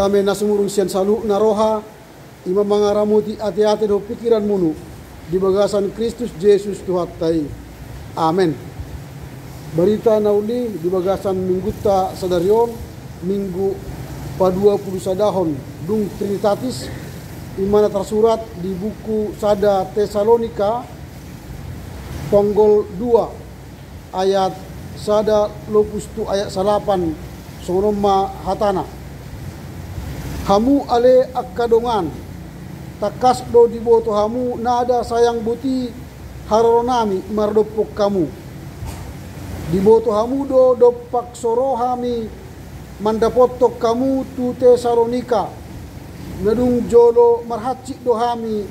Dame nasumurung sian salu naroha ima mangaramuti ati-ati do pikiran munu di bagasan Kristus Yesus Tuhan tai. Amin. Berita nauli di bagasan mingguta sadarion minggu pa-20 sadahon dung Trinitatis imana tersurat di buku Sada Tesalonika ponggol 2 ayat sada lopus tu ayat salapan sonoma hatana. Hamu ale akkadongan takas do diboto hamu nada sayang buti haronami mardopok kamu. Diboto hamu do dopak sorohami mandapotok kamu tu Tesalonika. Nadung jolo marhacik dohami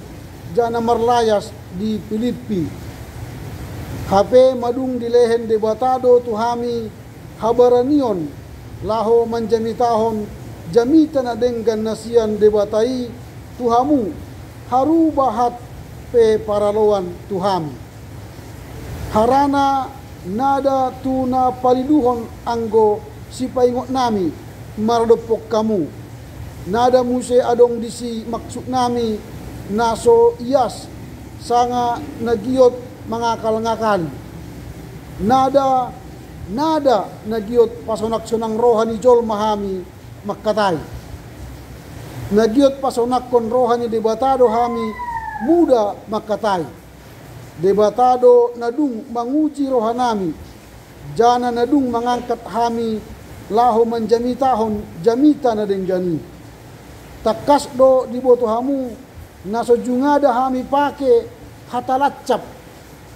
jana marlayas di Filipi. HP madung dilehen debatado tuhami habaranion laho manjamitahon jamitan adenggan nasian debatai tuhamu haru bahat pe paraloan tuhami. Harana nada tuna paliduhon anggo sipaingot nami mardopok kamu. Nada muse adong disi maksud nami naso ias sanga nagiot mangakal-ngakal. Nada nagiot pasonak sonang rohani jol mahami makkatai. Nagiot pasonak kon rohani debatado hami muda makkatai. Debatado nadung manguji rohanami jana nadung mangangkat hami laho manjamitahon jamita na denggani. Takas do diboto hamu naso jungada hami pake hatalacap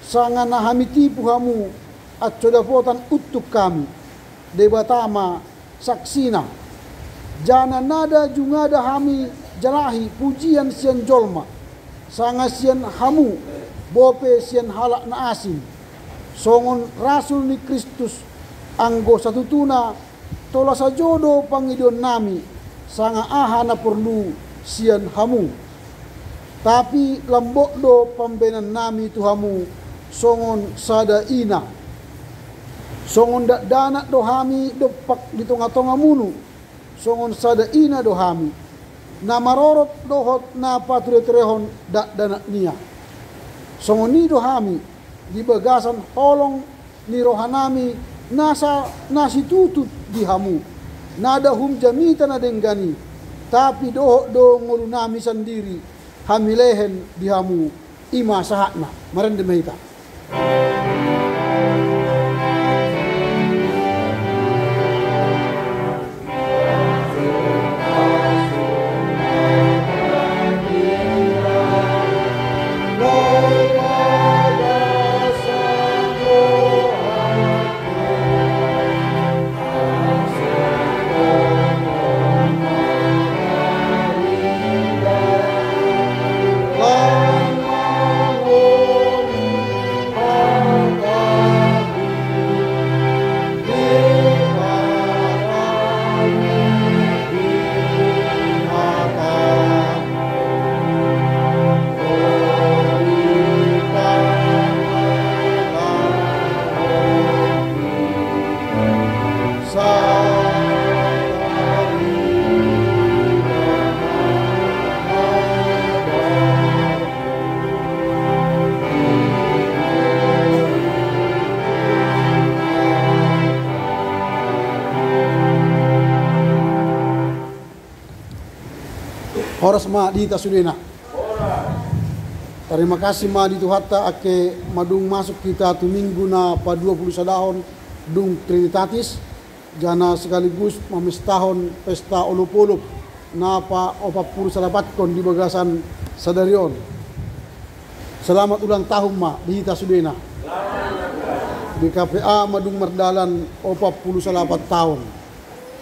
sanga na hami tipu hamu at codapotan utuk kami debatama saksina jana nada jungada hami jalahi pujian sian jolma sanga sian hamu bope sian halak na asin songon rasul ni Kristus anggo satutuna tola sajodo pangidon nami sanga aha na perlu sian hamu. Tapi lambok do pambenan nami tu hamu songon sada ina. Songon dak danak do hami dopak di tonga-tonga munu. Songon sada ina do hami. Na marorot dohot na paturetrehon dak danak nia. Songon ni do hami di bagasan holong ni rohanami nasi tutut di hamu. Nada hum jamita na denggani tapi do ngolunami sendiri hamilehen dihamu ima sahakna marende meita. Horas ma di tasudena. Terima kasih ma di Tuhata ake madung masuk kita tu minggu na pa-20 sadahon dung Trinitatis jana sekaligus mamestahon pesta olop-olop na pa-40 salapat kon di bagasan sadarion. Selamat ulang tahun ma di tasudena. Di KPA madung merdalan 40 salapat tahun.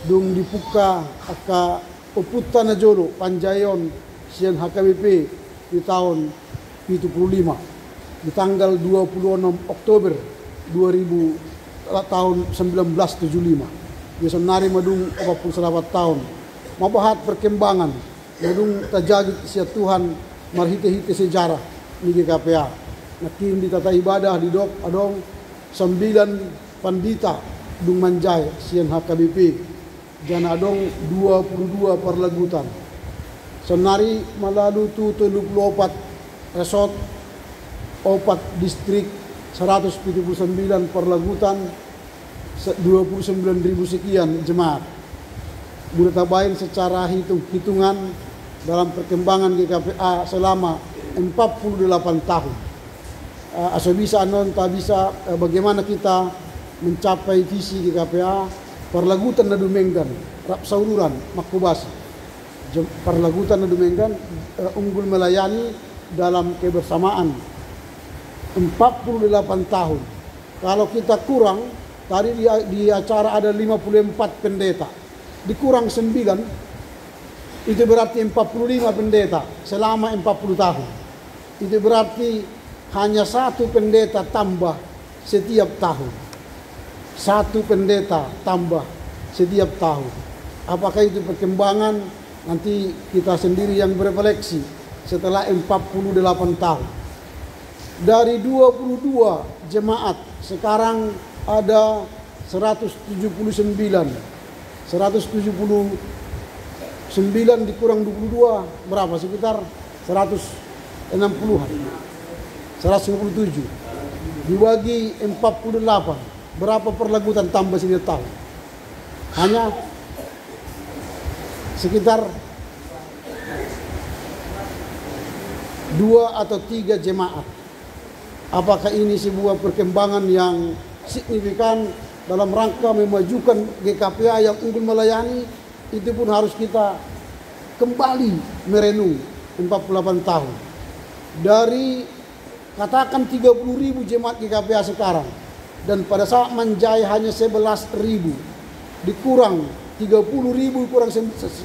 Dung dipuka aka uputan na jolo panjayon sian HKBP di tahun 75 di tanggal 26 Oktober 2000 tahun 1975 di senari madung 40 tahun mabahat perkembangan madung tajagit sia Tuhan marhite-hite sejarah ni KPA nakim di tata ibadah di dok adong 9 pandita dung manjay sian HKBP janadong 22 perlegutan. Senari malalu tu 24 resort, 4 distrik, 179 perlegutan, 29.000 sekian jemaat. Budak tabain secara hitungan dalam perkembangan GKPA selama 48 tahun. Aso bisa non tak bisa bagaimana kita mencapai visi GKPA perlagutan na Dumenggan, Rap Sauduran, Makubasi. Perlagutan na Dumenggan unggul melayani dalam kebersamaan 48 tahun. Kalau kita kurang, tadi di acara ada 54 pendeta, dikurang 9, itu berarti 45 pendeta selama 40 tahun. Itu berarti hanya 1 pendeta tambah setiap tahun. 1 pendeta tambah setiap tahun. Apakah itu perkembangan? Nanti kita sendiri yang berefleksi setelah 48 tahun. Dari 22 jemaat sekarang ada 179. 179 dikurang 22 berapa? Sekitar 160-an. 157 dibagi 48, berapa perlegutan tambah setiap tahun? Hanya sekitar 2 atau 3 jemaat. Apakah ini sebuah perkembangan yang signifikan dalam rangka memajukan GKPA yang unggul melayani? Itu pun harus kita kembali merenung 48 tahun. Dari katakan 30.000 jemaat GKPA sekarang, dan pada saat Manjai hanya 11.000, dikurang 30.000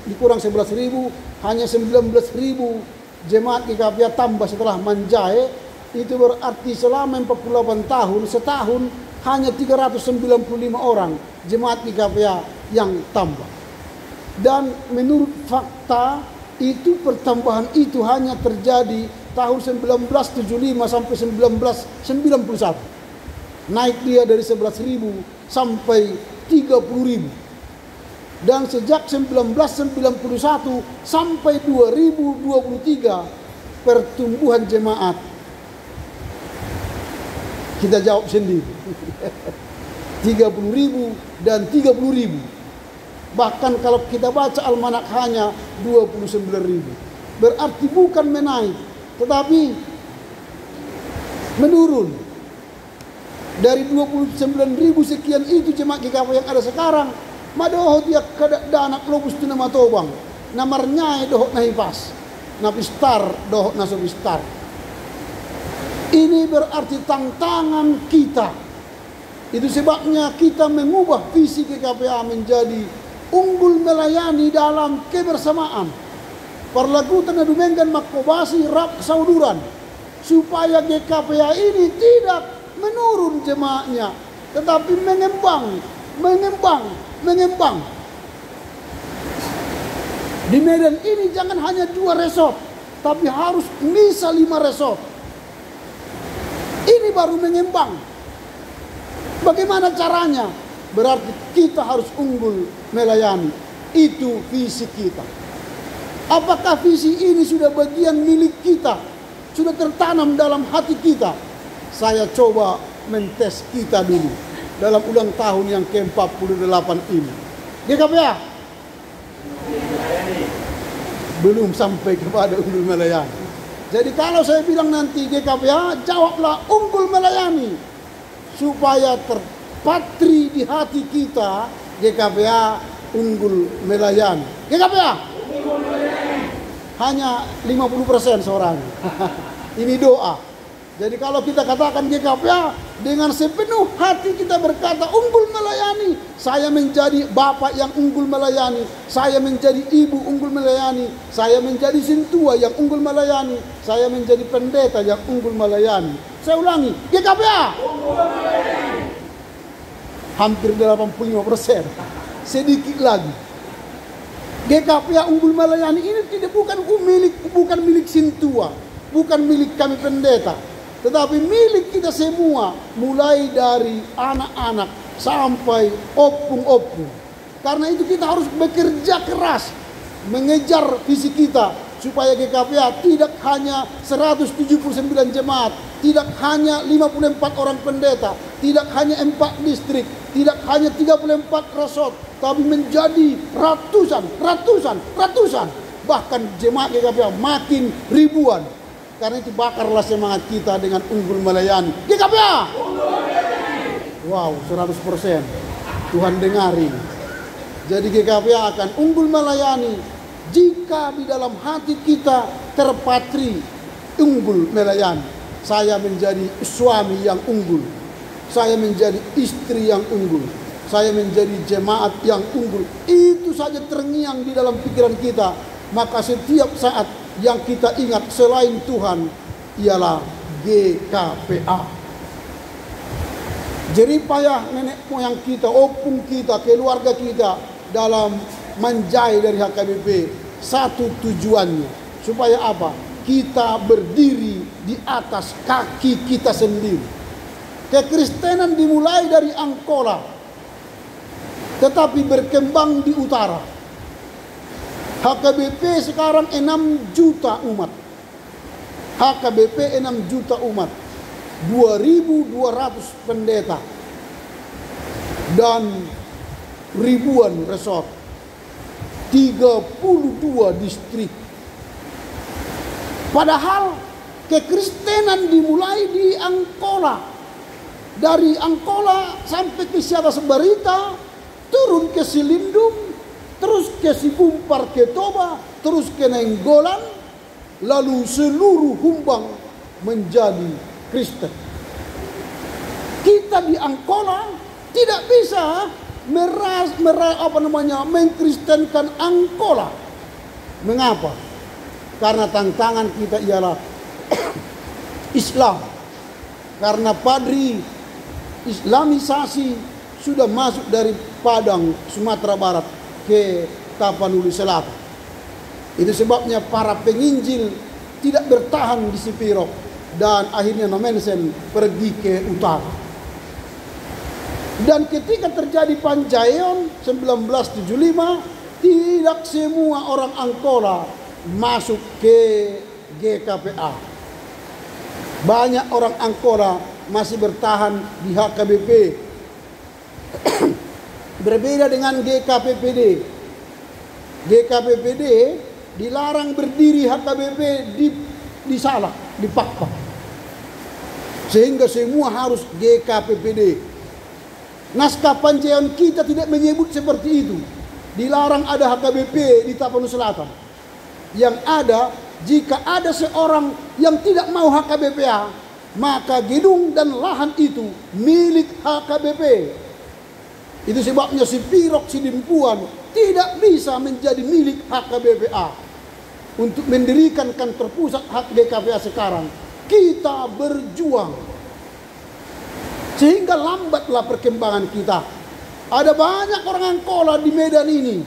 dikurang 11.000, hanya 19.000 jemaat GKPA tambah setelah Manjai. Itu berarti selama 48 tahun, setahun hanya 395 orang jemaat GKPA yang tambah. Dan menurut fakta itu pertambahan itu hanya terjadi tahun 1975 sampai 1991. Naik dia dari 11.000 sampai 30.000. Dan sejak 1991 sampai 2023 pertumbuhan jemaat, kita jawab sendiri, 30.000 dan 30.000. Bahkan kalau kita baca almanak hanya 29.000. Berarti bukan menaik, tetapi menurun. Dari 29.000 sekian itu jemaat GKPA yang ada sekarang, madoho dia kada dana klobus tu nama tobang, namarnya dohok na hipas, na pistar dohok na sopistar. Ini berarti tantangan kita. Itu sebabnya kita mengubah visi GKPA menjadi unggul melayani dalam kebersamaan. Perlagutan na Dumenggan, Makubasi, Rap Sauduran, supaya GKPA ini tidak menurun jemaatnya, tetapi mengembang. Di Medan ini jangan hanya 2 resort, tapi harus bisa 5 resort. Ini baru mengembang. Bagaimana caranya? Berarti kita harus unggul melayani. Itu visi kita. Apakah visi ini sudah bagian milik kita? Sudah tertanam dalam hati kita? Saya coba mentes kita dulu dalam ulang tahun yang ke-48 ini. GKPA belum sampai kepada unggul melayani. Jadi kalau saya bilang nanti GKPA, jawablah unggul melayani, supaya terpatri di hati kita GKPA unggul melayani. GKPA hanya 50% seorang. Ini doa. Jadi kalau kita katakan GKPA dengan sepenuh hati kita berkata unggul melayani, saya menjadi bapak yang unggul melayani, saya menjadi ibu unggul melayani, saya menjadi sintua yang unggul melayani, saya menjadi pendeta yang unggul melayani. Saya ulangi, GKPA hampir 85%, sedikit lagi. GKPA unggul melayani ini bukan milik sintua, bukan milik kami pendeta, tetapi milik kita semua, mulai dari anak-anak sampai opung-opung. Karena itu kita harus bekerja keras mengejar visi kita supaya GKPA tidak hanya 179 jemaat, tidak hanya 54 orang pendeta, tidak hanya 4 distrik, tidak hanya 34 resort, tapi menjadi ratusan, bahkan jemaat GKPA makin ribuan. Karena itu bakarlah semangat kita dengan unggul melayani GKPA. Wow, 100%. Tuhan dengarin. Jadi GKPA akan unggul melayani jika di dalam hati kita terpatri unggul melayani. Saya menjadi suami yang unggul, saya menjadi istri yang unggul, saya menjadi jemaat yang unggul. Itu saja terngiang di dalam pikiran kita. Maka setiap saat yang kita ingat selain Tuhan ialah GKPA. Jeripayah nenek moyang kita, opung kita, keluarga kita dalam menjai dari HKBP, satu tujuannya supaya apa? Kita berdiri di atas kaki kita sendiri. Kekristenan dimulai dari Angkola, tetapi berkembang di utara. HKBP sekarang 6 juta umat. HKBP 6 juta umat, 2.200 pendeta, dan ribuan resort, 32 distrik. Padahal kekristenan dimulai di Angkola. Dari Angkola sampai ke Siata Sembarita, turun ke Silindung, terus ke Sibumpar, ke Toba, terus ke Nenggolan, lalu seluruh Humbang menjadi Kristen. Kita di Angkola tidak bisa mengkristenkan Angkola. Mengapa? Karena tantangan kita ialah Islam. Karena padri Islamisasi sudah masuk dari Padang, Sumatera Barat ke Tapanuli Selatan. Itu sebabnya para penginjil tidak bertahan di Sipirok dan akhirnya Nomensen pergi ke utara. Dan ketika terjadi Panjayon 1975, tidak semua orang Angkola masuk ke GKPA. Banyak orang Angkola masih bertahan di HKBP. Berbeda dengan GKPPD. GKPPD dilarang berdiri HKBP di Salak, di Pakpak. Sehingga semua harus GKPPD. Naskah Panjayon kita tidak menyebut seperti itu. Dilarang ada HKBP di Tapanuli Selatan. Yang ada, jika ada seorang yang tidak mau HKBPA, maka gedung dan lahan itu milik HKBP. Itu sebabnya Sipirok, Sidimpuan tidak bisa menjadi milik HKBPA. Untuk mendirikan kantor pusat GKPA sekarang, kita berjuang. Sehingga lambatlah perkembangan kita. Ada banyak orang Angkola di Medan ini,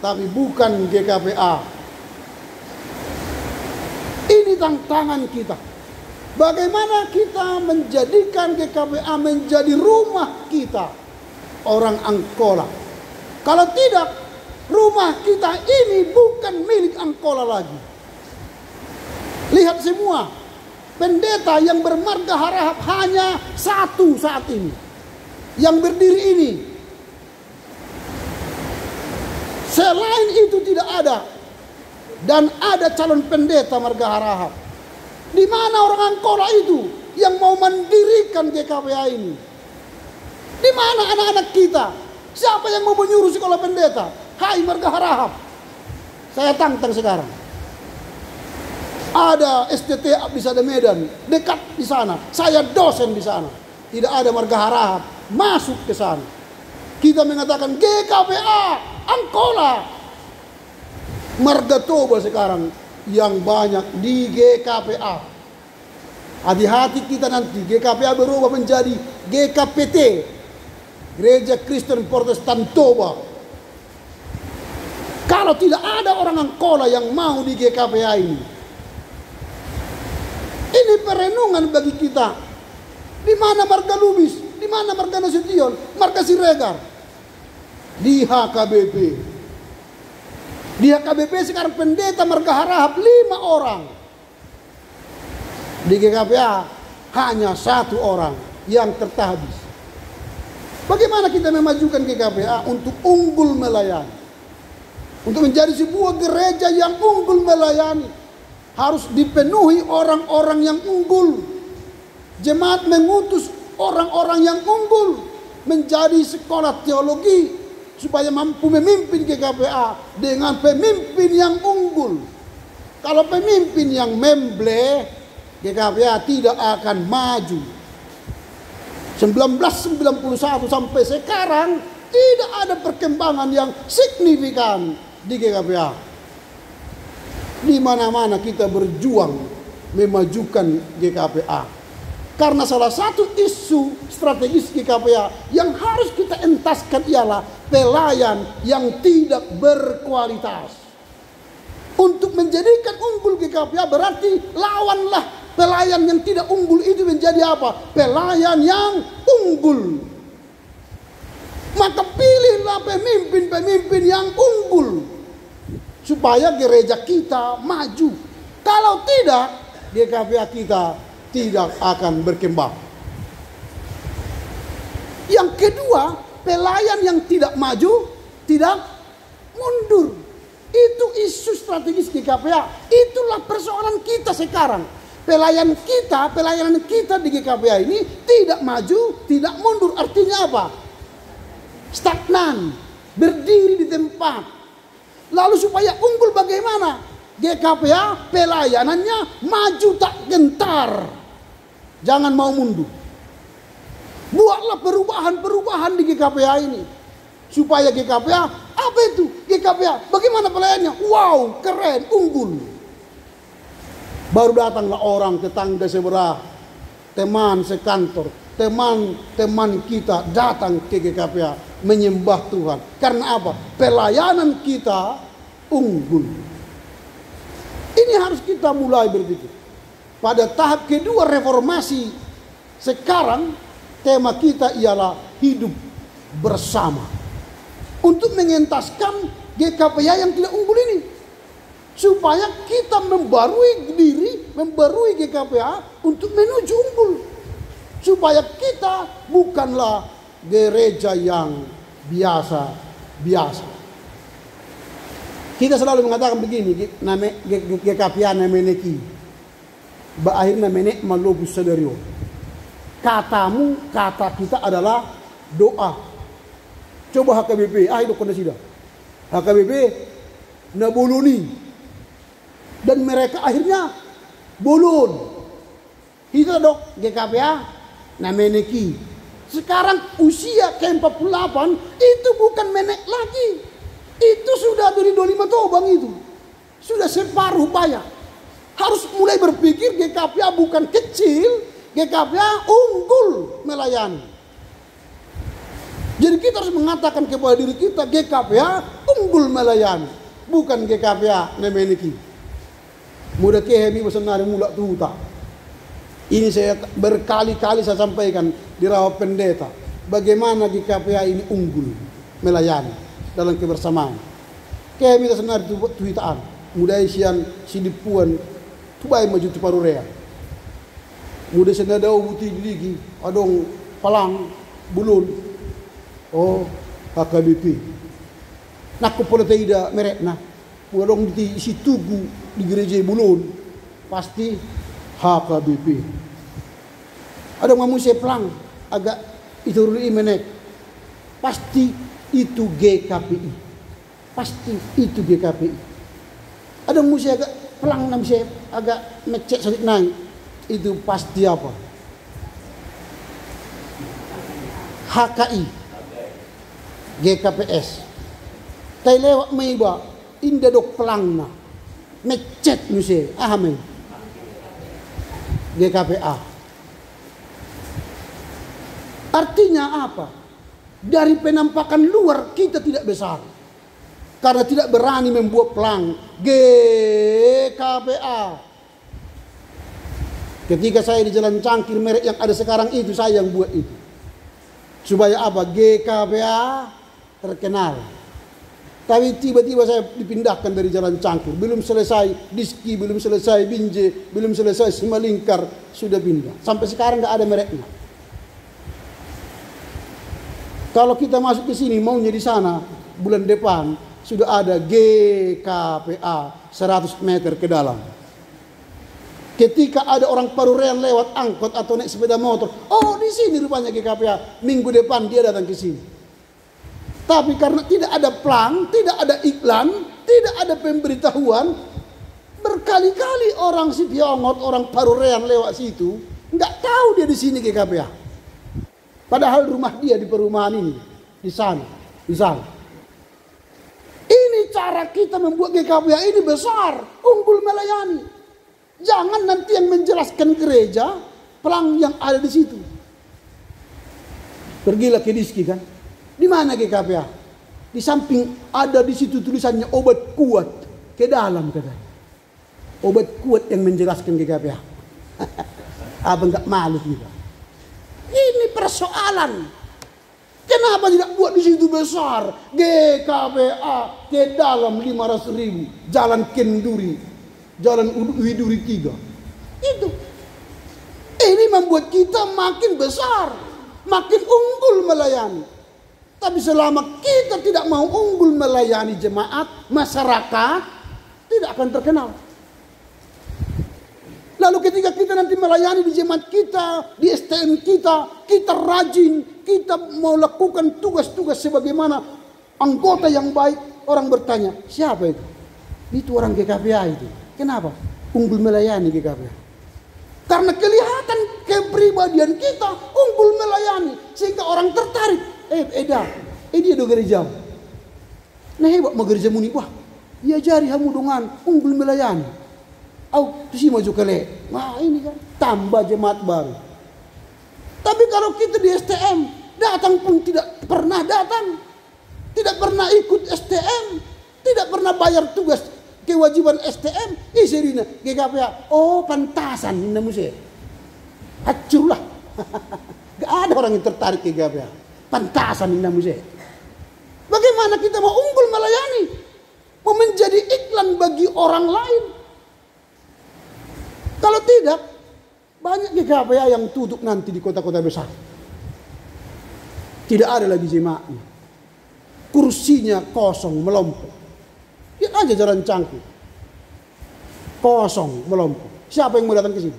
tapi bukan GKPA. Ini tantangan kita. Bagaimana kita menjadikan GKPA menjadi rumah kita, orang Angkola. Kalau tidak, rumah kita ini bukan milik Angkola lagi. Lihat semua, pendeta yang bermarga harahap hanya satu saat ini, yang berdiri ini. Selain itu tidak ada. Dan ada calon pendeta marga harahap. Di mana orang Angkola itu yang mau mendirikan GKPA ini? Di mana anak-anak kita? Siapa yang mau menyuruh sekolah pendeta? Hai marga harahap, saya tantang sekarang. Ada STT Abdisada Medan, dekat di sana. Saya dosen di sana. Tidak ada marga harahap masuk ke sana. Kita mengatakan GKPA Angkola. Marga Toba sekarang yang banyak di GKPA. Hati-hati kita nanti GKPA berubah menjadi GKPT, Gereja Kristen Protestan Toba. Kalau tidak ada orang Angkola yang mau di GKPA ini. Ini perenungan bagi kita. Di mana marga Lubis? Di mana marga Nasution? Marga Siregar? di HKBP. Di HKBP sekarang pendeta Marga Harahap 5 orang. Di GKPA hanya 1 orang yang tertabis. Bagaimana kita memajukan GKPA untuk unggul melayani? Untuk menjadi sebuah gereja yang unggul melayani, harus dipenuhi orang-orang yang unggul. Jemaat mengutus orang-orang yang unggul menjadi sekolah teologi supaya mampu memimpin GKPA dengan pemimpin yang unggul. Kalau pemimpin yang memble, GKPA tidak akan maju. 1991 sampai sekarang tidak ada perkembangan yang signifikan di GKPA. Di mana-mana kita berjuang memajukan GKPA. Karena salah satu isu strategis GKPA yang harus kita entaskan ialah pelayan yang tidak berkualitas. Untuk menjadikan unggul GKPA berarti lawanlah pelayan yang tidak unggul itu menjadi apa? Pelayan yang unggul. Maka pilihlah pemimpin-pemimpin yang unggul supaya gereja kita maju. Kalau tidak, GKPA kita tidak akan berkembang. Yang kedua, pelayan yang tidak maju, tidak mundur. Itu isu strategis GKPA. Itulah persoalan kita sekarang. Pelayanan kita di GKPA ini tidak maju, tidak mundur. Artinya apa? Stagnan, berdiri di tempat. Lalu supaya unggul bagaimana? GKPA pelayanannya maju tak gentar. Jangan mau mundur. Buatlah perubahan-perubahan di GKPA ini. Supaya GKPA, apa itu? GKPA, bagaimana pelayanannya? Wow, keren, unggul. Baru datanglah orang tetangga sebelah, teman sekantor, teman-teman kita datang ke GKPA menyembah Tuhan. Karena apa? Pelayanan kita unggul. Ini harus kita mulai berpikir. Pada tahap kedua reformasi, sekarang tema kita ialah hidup bersama. Untuk mengentaskan GKPA yang tidak unggul ini. Supaya kita membarui diri, membarui GKPA untuk menuju unggul. Supaya kita bukanlah gereja yang biasa-biasa. Kita selalu mengatakan begini, GKPA nameneki. Akhirnya menek malobus sederio. Kata kita adalah doa. Coba HKBP, itu kondisi dah. HKBP nabuluni. Dan mereka akhirnya bolon. Itu dok GKPA nameneki. Sekarang usia ke-48 itu bukan menek lagi. Itu sudah dari 25 tobang itu. Sudah separuh bayar. Harus mulai berpikir GKPA bukan kecil, GKPA unggul melayani. Jadi kita harus mengatakan kepada diri kita GKPA unggul melayani, bukan GKPA nemeniki. Mudah kehemi besenari mulak tuta. Ini saya berkali-kali saya sampaikan di rawa pendeta. Bagaimana GKPA ini unggul melayani dalam kebersamaan. Kehemi besenari tuitaan. Mudah isian sidipuan tubai maju tu parurea. Mudah senadau buti lagi adong palang bulun. Oh, HKBP. Nak pun tidak merek nah. Mudah dong di isi tugu di gereja bulun. Pasti HKBP. Ada manusia pelang agak itu ruli menek. Pasti itu GKPI. Pasti itu GKPI. Ada manusia agak pelang namanya agak ngecek sedikit naik. Itu pasti apa? HKI, GKPS. Tai lewat meiba inda dok pelangna ngecek muse ahame GKPA. Artinya apa? Dari penampakan luar kita tidak besar. Karena tidak berani membuat pelang GKPA. Ketika saya di Jalan Cangkir merek yang ada sekarang itu saya yang buat itu. Supaya apa? GKPA terkenal. Tapi tiba-tiba saya dipindahkan dari Jalan Cangkir. Belum selesai Diski, belum selesai Binjai, belum selesai Simalingkar, sudah pindah. Sampai sekarang nggak ada mereknya. Kalau kita masuk ke sini maunya di sana, bulan depan sudah ada GKPA 100 meter ke dalam. Ketika ada orang Parurean lewat angkot atau naik sepeda motor, oh di sini rupanya GKPA. Minggu depan dia datang ke sini. Tapi karena tidak ada plang, tidak ada iklan, tidak ada pemberitahuan, berkali-kali orang Sipiongot, orang Parurean lewat situ, nggak tahu dia di sini GKPA. Padahal rumah dia di perumahan ini, di sana, di sana. Ini cara kita membuat GKPA ini besar, unggul melayani. Jangan nanti yang menjelaskan gereja, plang yang ada di situ. Pergilah ke Diski kan. Di mana GKPA? Di samping ada di situ tulisannya obat kuat ke dalam katanya. Obat kuat yang menjelaskan GKPA. Abang nggak malu juga. Ini persoalan. Kenapa tidak buat di situ besar? GKPA ke dalam 500.000. Jalan Kenduri, Jalan Widuri 3. Itu. Ini membuat kita makin besar, makin unggul melayani. Tapi selama kita tidak mau unggul melayani jemaat, masyarakat tidak akan terkenal. Lalu ketika kita nanti melayani di jemaat kita, di STM kita, kita rajin, kita mau lakukan tugas-tugas sebagaimana anggota yang baik, orang bertanya, siapa itu? Itu orang GKPA itu. Kenapa? Unggul melayani GKPA. Karena kelihatan kepribadian kita unggul melayani, sehingga orang tertarik. Dia do gereja. Nah hebat mau gereja muni wah. Ia jari hamu dengan unggul melayani. Au tu si maju kele. Nah ini kan tambah jemaat baru. Tapi kalau kita di STM datang pun tidak pernah datang, tidak pernah ikut STM, tidak pernah bayar tugas kewajiban STM. Serina GKPA. Oh pantasan namu saya. Hancurlah. Gak ada orang yang tertarik ke GKPA. Pantasan namu saya. Bagaimana kita mau unggul melayani? Mau menjadi iklan bagi orang lain? Kalau tidak, banyak GKPA yang tutup nanti di kota-kota besar. Tidak ada lagi jemaatnya. Kursinya kosong, melompok. Lihat aja Jalan Cangkir. Kosong, melompok. Siapa yang mau datang ke sini?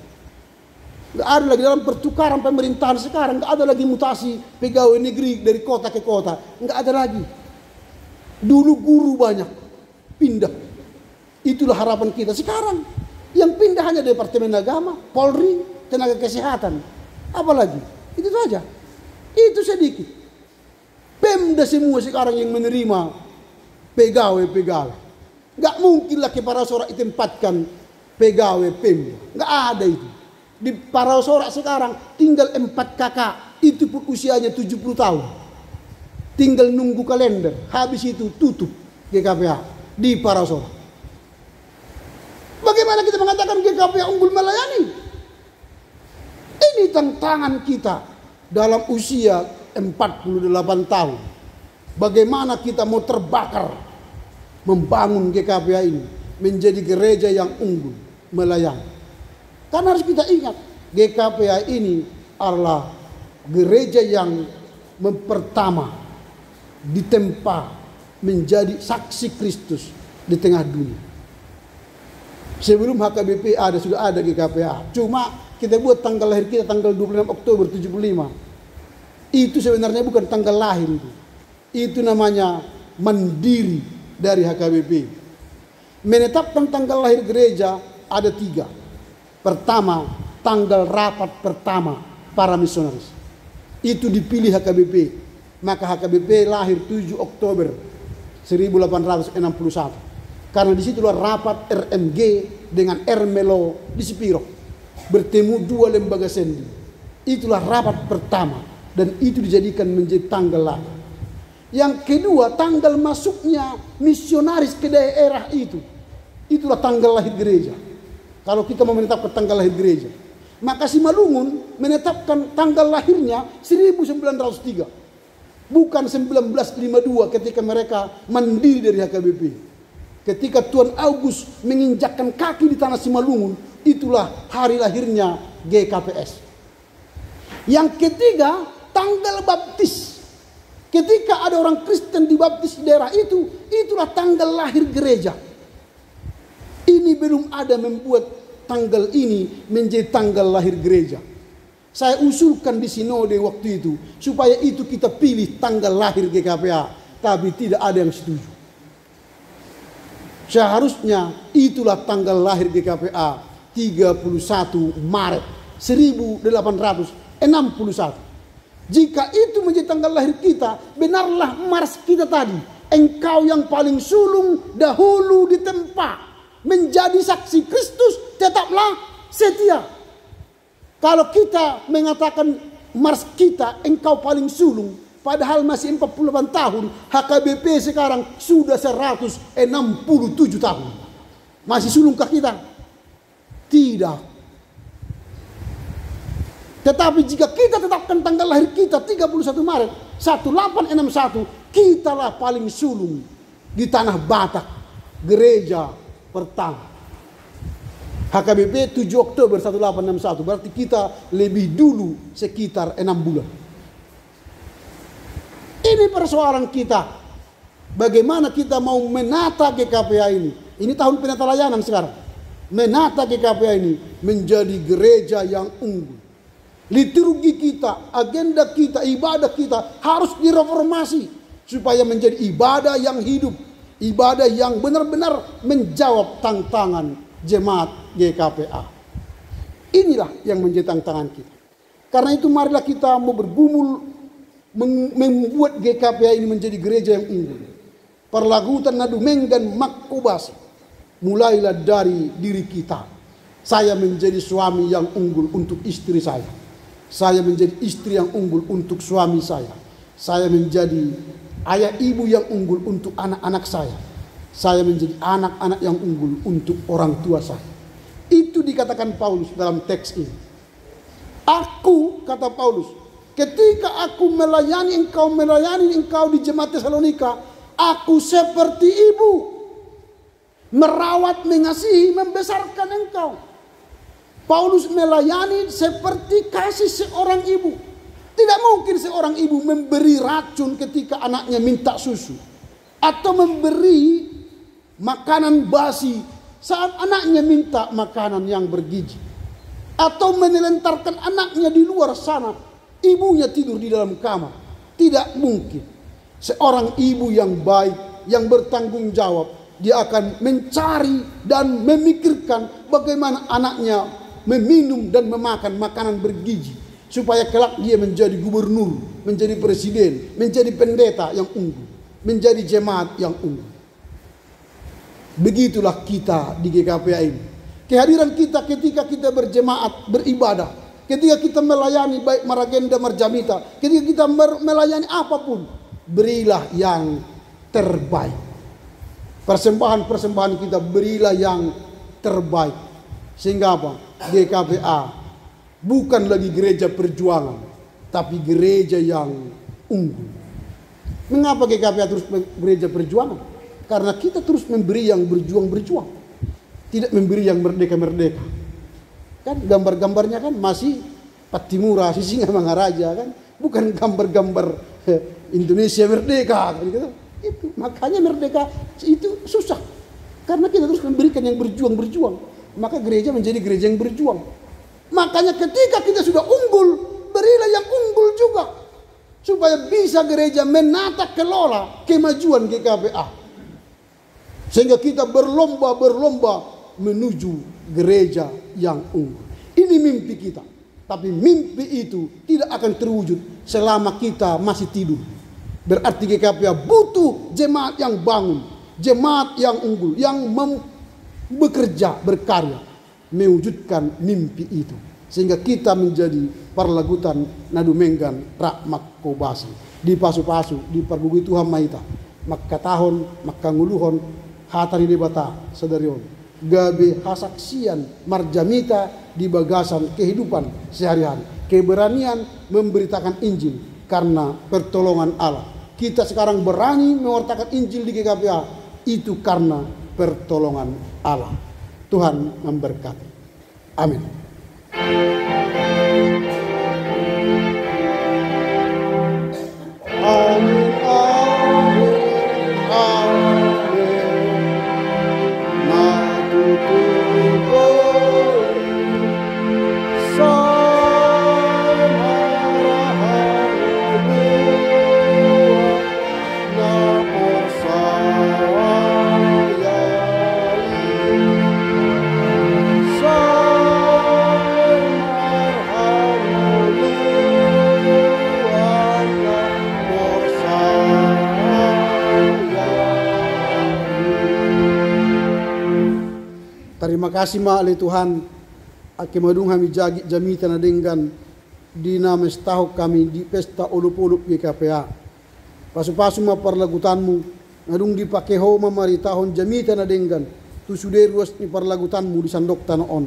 Gak ada lagi dalam pertukaran pemerintahan sekarang. Gak ada lagi mutasi pegawai negeri dari kota ke kota. Gak ada lagi. Dulu guru banyak pindah. Itulah harapan kita. Sekarang yang pindah hanya Departemen Agama, Polri, Tenaga Kesehatan. Apalagi? Itu saja. Itu sedikit. Pemda semua sekarang yang menerima pegawai-pegawai. Gak mungkinlah ke Parasorak ditempatkan pegawai Pemda. Gak ada itu. Di Parasorak sekarang tinggal 4 kakak. Itu pun usianya 70 tahun. Tinggal nunggu kalender. Habis itu tutup GKPA di Parasorak. Bagaimana kita mengatakan GKPA unggul melayani? Ini tantangan kita dalam usia 48 tahun. Bagaimana kita mau terbakar membangun GKPA ini menjadi gereja yang unggul melayani. Karena harus kita ingat, GKPA ini adalah gereja yang pertama ditempa menjadi saksi Kristus di tengah dunia. Sebelum HKBP sudah ada GKPA. Cuma kita buat tanggal lahir kita tanggal 26 Oktober 75. Itu sebenarnya bukan tanggal lahir itu. Itu namanya mandiri dari HKBP. Menetapkan tanggal lahir gereja ada 3. Pertama, tanggal rapat pertama para misionaris. Itu dipilih HKBP. Maka HKBP lahir 7 Oktober 1861. Karena disitulah rapat RMG dengan Ermelo di Spiro. Bertemu 2 lembaga sendi. Itulah rapat pertama. Dan itu dijadikan menjadi tanggal lahir. Yang kedua, tanggal masuknya misionaris ke daerah itu. Itulah tanggal lahir gereja. Kalau kita mau menetapkan tanggal lahir gereja. Maka Simalungun menetapkan tanggal lahirnya 1903. Bukan 1952 ketika mereka mandiri dari HKBP. Ketika Tuan August menginjakkan kaki di tanah Simalungun, itulah hari lahirnya GKPS. Yang ketiga, tanggal baptis. Ketika ada orang Kristen dibaptis di daerah itu, itulah tanggal lahir gereja. Ini belum ada membuat tanggal ini menjadi tanggal lahir gereja. Saya usulkan di sinode waktu itu, supaya itu kita pilih tanggal lahir GKPA, tapi tidak ada yang setuju. Seharusnya itulah tanggal lahir GKPA, 31 Maret 1861. Jika itu menjadi tanggal lahir kita, benarlah mars kita tadi. Engkau yang paling sulung dahulu ditempa menjadi saksi Kristus, tetaplah setia. Kalau kita mengatakan mars kita, engkau paling sulung, padahal masih 48 tahun, HKBP sekarang sudah 167 tahun. Masih sulungkah kita? Tidak. Tetapi jika kita tetapkan tanggal lahir kita 31 Maret 1861, kitalah paling sulung di tanah Batak, gereja pertama. HKBP 7 Oktober 1861, berarti kita lebih dulu sekitar 6 bulan. Ini persoalan kita. Bagaimana kita mau menata GKPA ini? Ini tahun penata layanan sekarang. Menata GKPA ini menjadi gereja yang unggul. Liturgi kita, agenda kita, ibadah kita harus direformasi supaya menjadi ibadah yang hidup, ibadah yang benar-benar menjawab tantangan jemaat GKPA. Inilah yang menjadi tantangan kita. Karena itu marilah kita mau bergumul membuat GKPA ini menjadi gereja yang unggul. Perlagutan nadu menggan makubas. Mulailah dari diri kita. Saya menjadi suami yang unggul untuk istri saya. Saya menjadi istri yang unggul untuk suami saya. Saya menjadi ayah ibu yang unggul untuk anak-anak saya. Saya menjadi anak-anak yang unggul untuk orang tua saya. Itu dikatakan Paulus dalam teks ini. Aku, kata Paulus, ketika aku melayani engkau di jemaat Tesalonika, aku seperti ibu, merawat, mengasihi, membesarkan engkau. Paulus melayani seperti kasih seorang ibu. Tidak mungkin seorang ibu memberi racun ketika anaknya minta susu, atau memberi makanan basi saat anaknya minta makanan yang bergizi, atau menelantarkan anaknya di luar sana, ibunya tidur di dalam kamar. Tidak mungkin. Seorang ibu yang baik, yang bertanggung jawab, dia akan mencari dan memikirkan bagaimana anaknya meminum dan memakan makanan bergizi, supaya kelak dia menjadi gubernur, menjadi presiden, menjadi pendeta yang unggul, menjadi jemaat yang unggul. Begitulah kita di GKPA ini. Kehadiran kita ketika kita berjemaat, beribadah, ketika kita melayani baik Maragenda, Marjamita, ketika kita melayani apapun, berilah yang terbaik. Persembahan-persembahan kita berilah yang terbaik. Sehingga apa? GKPA bukan lagi gereja perjuangan, tapi gereja yang unggul. Mengapa GKPA terus gereja perjuangan? Karena kita terus memberi yang berjuang-berjuang, tidak memberi yang merdeka-merdeka. Kan gambar-gambarnya kan masih Patimura, Sisingamangaraja kan, bukan gambar-gambar Indonesia merdeka kan gitu. Itu makanya merdeka itu susah, karena kita terus memberikan yang berjuang-berjuang. Maka gereja menjadi gereja yang berjuang. Makanya ketika kita sudah unggul, berilah yang unggul juga, supaya bisa gereja menata kelola kemajuan GKPA. Sehingga kita berlomba-lomba menuju gereja yang unggul. Ini mimpi kita. Tapi mimpi itu tidak akan terwujud selama kita masih tidur. Berarti GKPA butuh jemaat yang bangun, jemaat yang unggul, yang bekerja, berkarya, mewujudkan mimpi itu. Sehingga kita menjadi Parlagutan Nadu Menggan Rakmak Kobasi. Di pasu-pasu, di Pargugi Tuhan Maita. Maka tahun, maka nguluhon, hatari debata sadarion. Gabe hasaksian Marjamita di bagasan kehidupan sehari-hari. Keberanian memberitakan Injil. karena pertolongan Allah. Kita sekarang berani mewartakan Injil di GKPA, itu karena pertolongan Allah. Tuhan memberkati. Amin. Amin, amin, amin. Matutupo terima kasih ma ali Tuhan ake madung kami jagi jami tanah denggan di nama setahuk kami di pesta ulup-ulup GKPA. Pasu-pasu ma parlagutanmu ngadung dipakai ho mamari tahun jami tanah denggan tu sudah ruas ni parlagutanmu di sandok tanah on.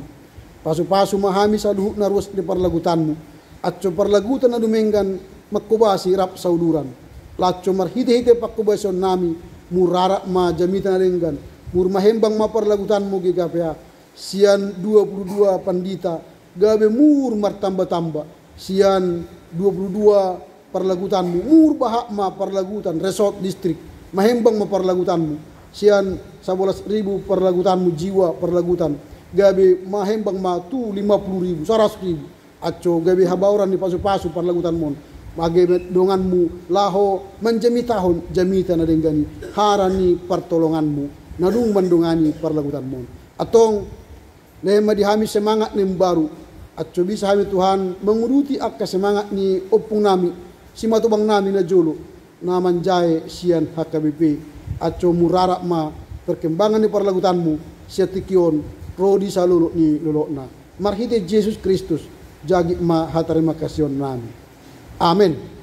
Pasu-pasu mahami saduhuk na ruas ni parlagutanmu atco parlagutan na dumenggan makubasi rap sauduran. Laco marhite-hite pakubason nami murara ma jami tanah denggan mur mahembang ma parlagutanmu GKPA. Sian 22 pandita gabe mur martamba-tamba. Sian 22 parlagutanmu mur bahak ma parlagutan resort distrik mahembang ma parlagutanmu. Sian 11.000 parlagutanmu jiwa parlagutan gabe mahembang ma tu 50.000 100.000 aco gabe habauran di pasu-pasu parlagutan mon mage donganmu laho menjemi tahun jamita na denggani harani pertolonganmu nadung mendungani parlagutan mon atong lema dihami semangat ni baru atco bisa hami Tuhan menguruti akka semangat ni opung nami si matubang nami na jolo na manjae sian HKBP atco murara ma perkembangan ni parlagutanmu siatikion rodi salulu ni lolokna marhite Yesus Kristus jagi ma hatarima kasih nami amin.